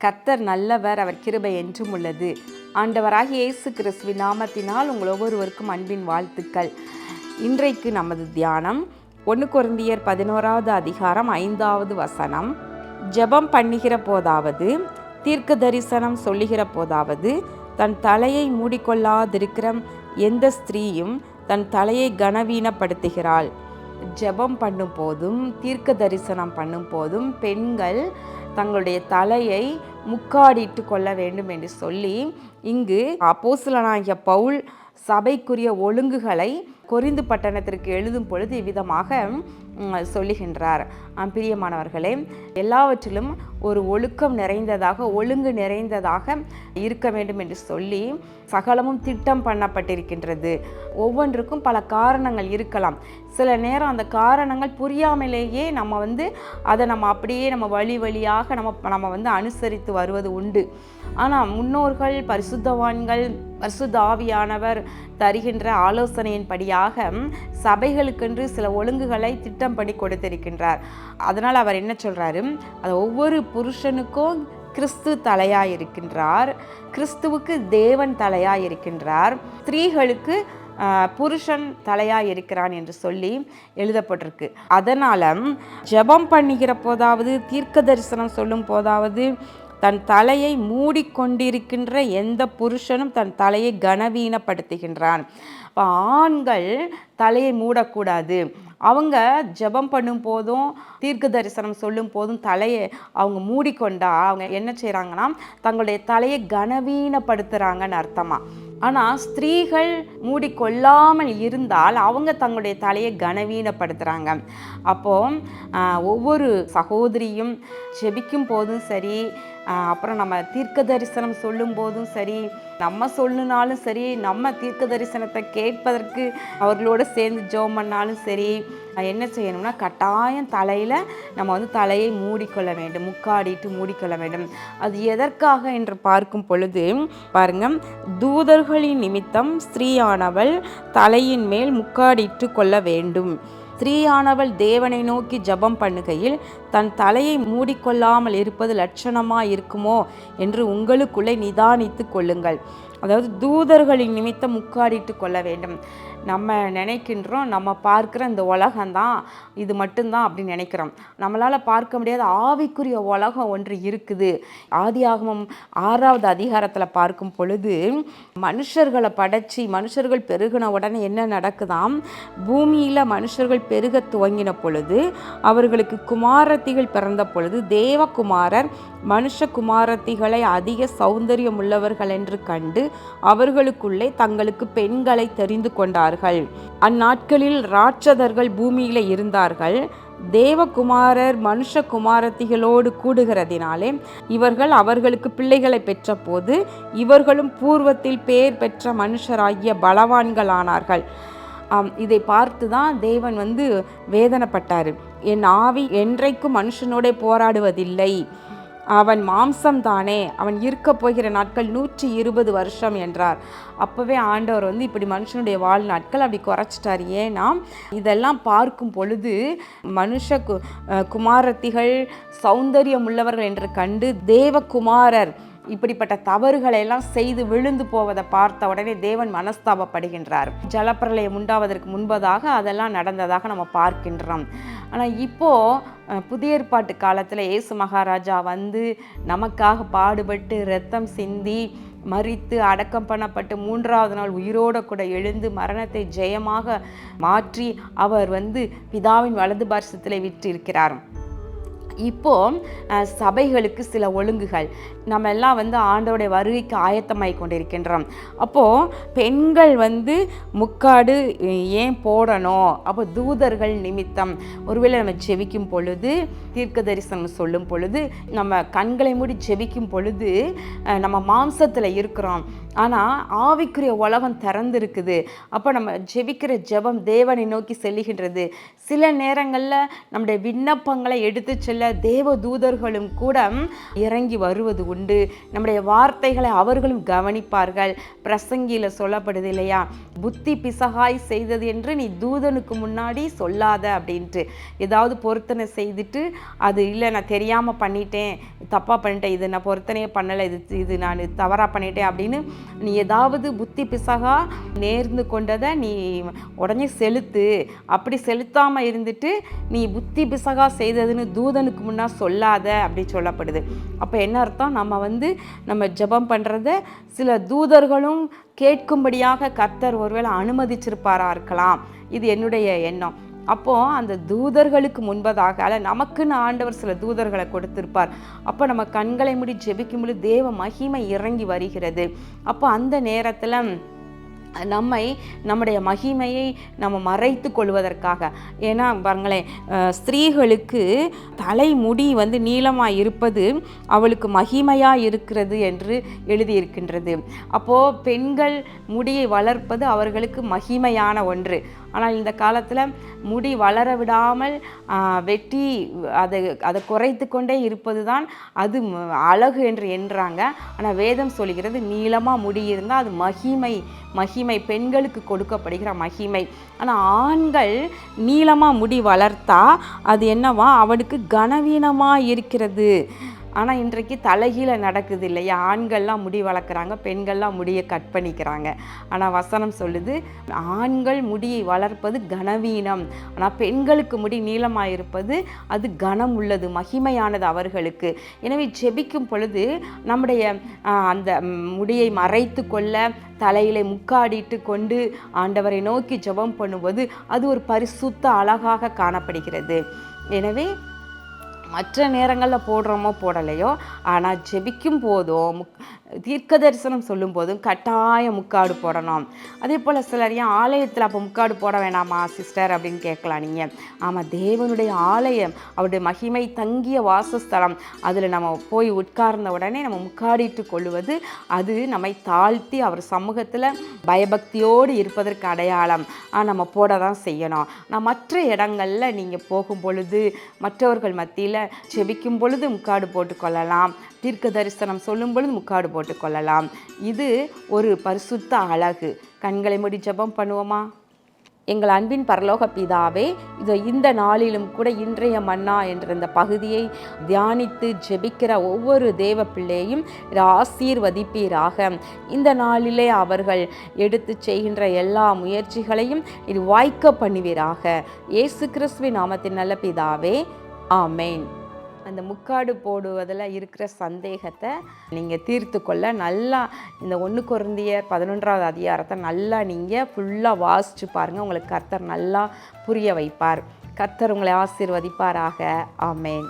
கர்த்தர் நல்லவர், அவர் கிருபை என்றும் உள்ளது. ஆண்டவராகிய இயேசு கிறிஸ்துவின் நாமத்தினால் உங்கள் ஒவ்வொருவருக்கும் அன்பின் வாழ்த்துக்கள். இன்றைக்கு நமது தியானம் 1 கொரிந்தியர் 11வது அதிகாரம் 5வது வசனம். ஜெபம் பண்ணுகிற போதாவது, தீர்க்க தரிசனம் சொல்லுகிற போதாவது, தன் தலையை மூடிக்கொள்ளாதிருக்கிற எந்த ஸ்திரீயும் தன் தலையை கனவீனப்படுத்துகிறாள். ஜெபம் பண்ணும் போதும் தீர்க்க தரிசனம் பண்ணும் போதும் பெண்கள் தங்களுடைய தலையை முக்காடிட்டு கொள்ள வேண்டும் என்று சொல்லி இங்கு அப்போஸ்தலனாகிய பவுல் சபைக்குரிய ஒழுங்குகளை கொரிந்து பட்டணத்திற்கு எழுதும் பொழுது இவ்விதமாக சொல்லுகின்றார். பிரியமானவர்களே, எல்லாவற்றிலும் ஒரு ஒழுக்கம் நிறைந்ததாக, ஒழுங்கு நிறைந்ததாக இருக்க வேண்டும் என்று சொல்லி சகலமும் திட்டம் பண்ணப்பட்டிருக்கின்றது. ஒவ்வொன்றுக்கும் பல காரணங்கள் இருக்கலாம். சில நேரம் அந்த காரணங்கள் புரியாமலேயே அதை அப்படியே வழியாக நம்ம அனுசரித்து வருவது உண்டு. ஆனால் முன்னோர்கள், பரிசுத்தவான்கள், பரிசுத்த ஆவியானவர் தருகின்ற ஆலோசனையின்படியாக சபைகளுக்கென்று சில ஒழுங்குகளை திட்டம் பண்ணி கொடுத்திருக்கின்றார். அதனால் அவர் என்ன சொல்றாரு, அது ஒவ்வொரு புருஷனுக்கும் கிறிஸ்து தலையாயிருக்கின்றார், கிறிஸ்துவுக்கு தேவன் தலையாயிருக்கின்றார், ஸ்திரீகளுக்கு புருஷன் தலையாயிருக்கிறான் என்று சொல்லி எழுதப்பட்டிருக்கு. அதனால ஜெபம் பண்ணுகிற போதாவது, தீர்க்க தரிசனம் சொல்லும் போதாவது தன் தலையை மூடிக்கொண்டிருக்கின்ற எந்த புருஷனும் தன் தலையை கனவீனப்படுத்துகின்றான். ஆண்கள் தலையை மூடக்கூடாது. அவங்க ஜெபம் பண்ணும் போதும் தீர்க்க தரிசனம் சொல்லும் போதும் தலையை அவங்க மூடிக்கொண்டா அவங்க என்ன செய்கிறாங்கன்னா தங்களுடைய தலையை கனவீனப்படுத்துகிறாங்கன்னு அர்த்தமா. ஆனால் ஸ்திரீகள் மூடிக்கொள்ளாமல் இருந்தால் அவங்க தங்களுடைய தலையை கனவீனப்படுத்துகிறாங்க. அப்போது ஒவ்வொரு சகோதரியும் ஜெபிக்கும் போதும் சரி, அப்புறம் நம்ம தீர்க்க தரிசனம் சொல்லும் போதும் சரி, நம்ம சொல்லினாலும் சரி, நம்ம தீர்க்க தரிசனத்தை கேட்பதற்கு அவர்களோடு சேர்ந்து ஜெபம் பண்ணாலும் சரி, என்ன செய்யணும்னா கட்டாயம் தலையில் நம்ம தலையை மூடிக்கொள்ள வேண்டும், முக்காடிட்டு மூடிக்கொள்ள வேண்டும். அது எதற்காக என்று பார்க்கும் பொழுது பாருங்க, தூதர்களின் நிமித்தம் ஸ்திரீயானவள் தலையின் மேல் முக்காடிட்டு கொள்ள வேண்டும். ஸ்திரீயானவள் தேவனை நோக்கி ஜெபம் பண்ணுகையில் தன் தலையை மூடிக்கொள்ளாமல் இருப்பது லட்சணமாக இருக்குமோ என்று உங்களுக்குள்ளே நிதானித்து கொள்ளுங்கள். அதாவது தூதர்களின் நிமித்தம் முக்காடிட்டு கொள்ள வேண்டும். நம்ம நினைக்கின்றோம், நம்ம பார்க்குற இந்த உலகம்தான், இது மட்டும்தான் அப்படின்னு நினைக்கிறோம். நம்மளால் பார்க்க முடியாத ஆவிக்குரிய உலகம் ஒன்று இருக்குது. ஆதியாகமம் 6வது அதிகாரத்தில் பார்க்கும் பொழுது மனுஷர்களை படைச்சி மனுஷர்கள் பெருகின உடனே என்ன நடக்குதாம், பூமியில் மனுஷர்கள் பெருக துவங்கின பொழுது அவர்களுக்கு குமாரத்திகள் பிறந்த பொழுது தேவகுமாரர் மனுஷ குமாரத்திகளை அதிக சௌந்தரியம் உள்ளவர்கள் என்று கண்டு அவர்களுக்குள்ளே தங்களுக்கு பெண்களை தெரிந்து கொண்டார்கள். அந்நாட்களில் ராட்சதர்கள் பூமியில இருந்தார்கள். தேவகுமாரர் மனுஷ குமாரத்திகளோடு கூடுகிறதினாலே இவர்கள் அவர்களுக்கு பிள்ளைகளை பெற்ற போது இவர்களும் பூர்வத்தில் பேர் பெற்ற மனுஷராகிய பலவான்களானார்கள். இதை பார்த்து தான் தேவன் வேதனைப்பட்டார். என் ஆவி என்றைக்கும் மனுஷனோட போராடுவதில்லை, அவன் மாம்சம்தானே, அவன் இருக்க போகிற நாட்கள் 120 வருஷம் என்றார். அப்போவே ஆண்டவர் இப்படி மனுஷனுடைய வாழ்நாட்கள் அப்படி குறைச்சிட்டார். ஏன்னா இதெல்லாம் பார்க்கும் பொழுது மனுஷ குமாரத்திகள் சௌந்தரியம் உள்ளவர்கள் என்று கண்டு தேவகுமாரர் இப்படிப்பட்ட தவறுகளை எல்லாம் செய்து விழுந்து போவதை பார்த்த உடனே தேவன் மனஸ்தாபப்படுகின்றார். ஜலப்பிரளயம் உண்டாவதற்கு முன்பதாக அதெல்லாம் நடந்ததாக நம்ம பார்க்கின்றோம். ஆனால் இப்போது புதிய ஏற்பாட்டு காலத்தில் இயேசு மகாராஜா நமக்காக பாடுபட்டு இரத்தம் சிந்தி மரித்து அடக்கம் பண்ணப்பட்டு 3வது நாள் உயிரோடு கூட எழுந்து மரணத்தை ஜெயமாக மாற்றி அவர் பிதாவின் வலது பார்சத்தில் விற்றிருக்கிறார். இப்போ சபைகளுக்கு சில ஒழுங்குகள் நம்ம எல்லாம் ஆண்டவருடைய வருகைக்கு ஆயத்தமாகி கொண்டிருக்கின்றோம். அப்போது பெண்கள் முக்காடு ஏன் போடணும்? அப்போ தூதர்கள் நிமித்தம் ஒருவேளை நம்ம ஜெபிக்கும் பொழுது தீர்க்க தரிசனம் சொல்லும் பொழுது நம்ம கண்களை மூடி ஜெபிக்கும் பொழுது நம்ம மாம்சத்தில் இருக்கிறோம். ஆனால் ஆவிக்குரிய உலகம் திறந்துருக்குது. அப்போ நம்ம ஜெபிக்கிற ஜெபம் தேவனை நோக்கி செல்லுகின்றது. சில நேரங்களில் நம்முடைய விண்ணப்பங்களை எடுத்து செல்ல தேவ தூதர்களும் கூட இறங்கி வருவது உண்டு. நம்முடைய வார்த்தைகளை அவர்களும் கவனிப்பார்கள். பிரசங்கியில் சொல்லப்படுது இல்லையா, புத்தி பிசகாய் செய்தது என்று நீ தூதனுக்கு முன்னாடி சொல்லாத அப்படின்ட்டு. ஏதாவது பொருத்தனை செய்துட்டு அது இல்லை நான் தெரியாமல் பண்ணிட்டேன், தப்பாக பண்ணிட்டேன், இது நான் பொருத்தனையே பண்ணலை, இது நான் தவறாக பண்ணிட்டேன் அப்படின்னு நீ ஏதாவது புத்தி பிசகா நேர்ந்து கொண்டதை நீ உடனே செலுத்து. அப்படி செலுத்தாமல் இருந்துட்டு நீ புத்தி பிசகா செய்ததுன்னு தூதனுக்கு முன்னா சொல்லாத அப்படி சொல்லப்படுது. அப்போ என்ன அர்த்தம், நம்ம ஜெபம் பண்ணுறத சில தூதர்களும் கேட்கும்படியாக கர்த்தர் ஒருவேளை அனுமதிச்சிருப்பாரா இருக்கலாம். இது என்னுடைய எண்ணம். அப்போது அந்த தூதர்களுக்கு முன்பதாக நமக்குன்னு ஆண்டவர் சில தூதர்களை கொடுத்திருப்பார். அப்போ நம்ம கண்களை மூடி ஜெபிக்கும்போது தேவ மகிமை இறங்கி வருகிறது. அப்போ அந்த நேரத்தில் நம்முடைய மகிமையை நம்ம மறைத்து கொள்வதற்காக, ஏன்னா பாருங்களேன், ஸ்திரீகளுக்கு தலைமுடி நீளமாக இருப்பது அவளுக்கு மகிமையாக இருக்கிறது என்று எழுதியிருக்கின்றது. அப்போது பெண்கள் முடியை வளர்ப்பது அவர்களுக்கு மகிமையான ஒன்று. ஆனால் இந்த காலத்தில் முடி வளர விடாமல் வெட்டி அதை குறைத்து கொண்டே இருப்பது தான் அது அழகு என்று எண்ணுறாங்க. ஆனால் வேதம் சொல்கிறது நீளமாக முடி இருந்தால் அது மகிமை பெண்களுக்கு கொடுக்கப்படுகிற மகிமை. ஆனால் ஆண்கள் நீளமாக முடி வளர்த்தா அது என்னவா, அவனுக்கு கனவீனமாக இருக்கிறது. ஆனால் இன்றைக்கு தலைகீழ நடக்குது இல்லையா, ஆண்கள்லாம் முடி வளர்க்குறாங்க, பெண்கள்லாம் முடியை கட் பண்ணிக்கிறாங்க. ஆனால் வசனம் சொல்லுது ஆண்கள் முடியை வளர்ப்பது கனவீனம், ஆனால் பெண்களுக்கு முடி நீளமாக இருப்பது அது கனம் உள்ளது, மகிமையானது அவர்களுக்கு. எனவே ஜெபிக்கும் பொழுது நம்முடைய அந்த முடியை மறைத்து கொள்ள தலையிலே முக்காடிட்டு கொண்டு ஆண்டவரை நோக்கி ஜெபம் பண்ணுவது அது ஒரு பரிசுத்த அழகாக காணப்படுகிறது. எனவே மற்ற நேரங்களில் போடுறோமோ போடலையோ, ஆனால் ஜெபிக்கும் போதும் தீர்க்க தரிசனம் சொல்லும் போதும் கட்டாயம் முக்காடு போடணும். அதே போல் சிலர் ஏன் ஆலயத்தில் அப்போ முக்காடு போட வேணாமா சிஸ்டர் அப்படின்னு கேட்கலாம் நீங்கள். ஆமாம், தேவனுடைய ஆலயம், அவருடைய மகிமை தங்கிய வாசஸ்தலம், அதில் நம்ம போய் உட்கார்ந்த உடனே நம்ம முக்காடிட்டு கொள்வது அது நம்மை தாழ்த்தி அவர் சமூகத்தில் பயபக்தியோடு இருப்பதற்கு அடையாளம். நம்ம போட தான் செய்யணும். மற்ற இடங்களில் நீங்கள் போகும் பொழுது மற்றவர்கள் மத்தியில் செபிக்கும் பொழுது முக்காடு போட்டுக்கொள்ளலாம், தீர்க்க தரிசனம் சொல்லும் பொழுது முக்காடு போட்டுக்கொள்ளலாம். இது ஒரு பரிசுத்த அழகு. கண்களை மூடி ஜெபம் பண்ணுவோமா? எங்கள் அன்பின் பரலோக பிதாவே, இந்த நாளிலும் கூட இன்றைய மன்னா என்ற இந்த பகுதியை தியானித்து ஜெபிக்கிற ஒவ்வொரு தேவ பிள்ளையையும் ஆசீர்வதிப்பீராக. இந்த நாளிலே அவர்கள் எடுத்து செய்கின்ற எல்லா முயற்சிகளையும் இது வாய்க்க பண்ணுவீராக. இயேசு கிறிஸ்துவின் நாமத்தின் நல்ல பிதாவே, ஆமேன். அந்த முக்காடு போடுவதில் இருக்கிற சந்தேகத்தை நீங்கள் தீர்த்து கொள்ள நல்லா இந்த 1 கொரிந்தியர் 11வது அதிகாரத்தை நல்லா நீங்கள் ஃபுல்லாக வாசித்து பாருங்கள். உங்களுக்கு கர்த்தர் நல்லா புரிய வைப்பார். கர்த்தர் உங்களை ஆசீர்வதிப்பாராக. ஆமேன்.